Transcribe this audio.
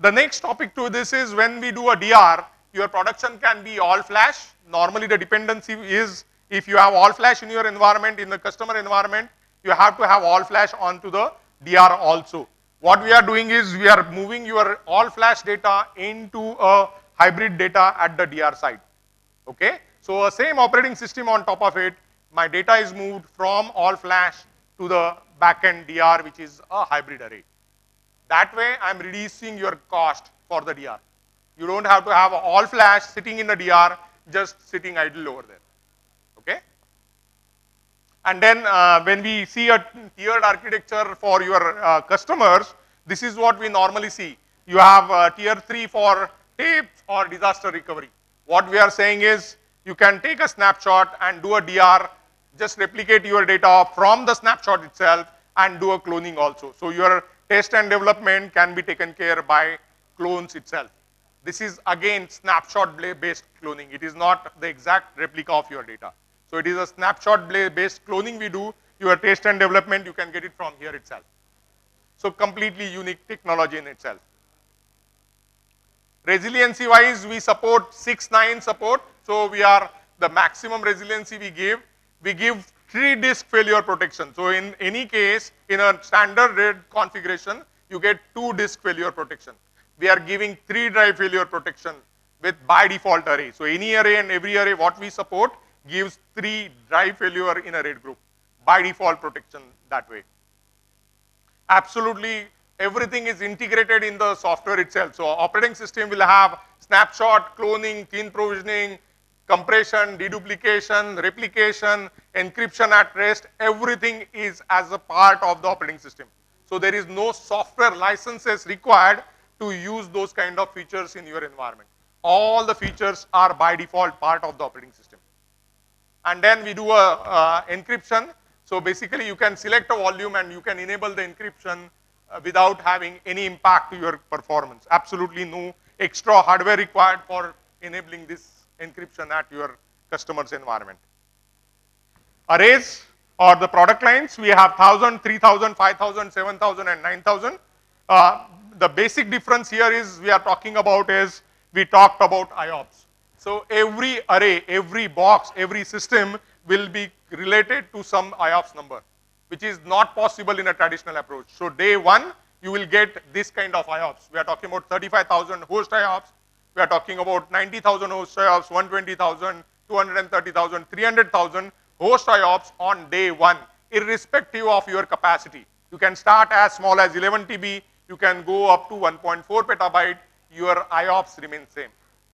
The next topic to this is when we do a DR, your production can be all flash. Normally the dependency is if you have all flash in your environment, in the customer environment, you have to have all flash onto the DR also. What we are doing is we are moving your all flash data into a hybrid data at the DR side. Okay? So a same operating system on top of it, my data is moved from all flash to the backend DR, which is a hybrid array. That way, I'm reducing your cost for the DR. You don't have to have all flash sitting in the DR, just sitting idle over there. Okay? And then when we see a tiered architecture for your customers, this is what we normally see. You have tier 3 for tape or disaster recovery. What we are saying is you can take a snapshot and do a DR, just replicate your data from the snapshot itself and do a cloning also. So your test and development can be taken care by clones itself. This is again snapshot based cloning. It is not the exact replica of your data. So it is a snapshot based cloning we do. Your test and development, you can get it from here itself. So completely unique technology in itself. Resiliency wise, we support 6-9 support. So we are the maximum resiliency we give. We give 3 disk failure protection. So in any case, in a standard RAID configuration, you get 2 disk failure protection. We are giving 3 drive failure protection with by default array. So any array and every array what we support gives 3 drive failure in a RAID group. By default protection that way. Absolutely everything is integrated in the software itself. So operating system will have snapshot, cloning, clean provisioning, compression, deduplication, replication, encryption at rest, everything is as a part of the operating system. So there is no software licenses required to use those kind of features in your environment. All the features are by default part of the operating system. And then we do a encryption. So basically you can select a volume and you can enable the encryption without having any impact to your performance. Absolutely no extra hardware required for enabling this encryption at your customer's environment. Arrays or the product lines, we have 1000, 3000, 5000, 7000 and 9000. The basic difference here is we are talking about is we talked about IOPS. So every array, every box, every system will be related to some IOPS number, which is not possible in a traditional approach. So day 1, you will get this kind of IOPS. We are talking about 35,000 host IOPS. We are talking about 90,000 host IOPS, 120,000, 230,000, 300,000 host IOPS on day 1, irrespective of your capacity. You can start as small as 11 TB, you can go up to 1.4 petabyte, your IOPS remains same.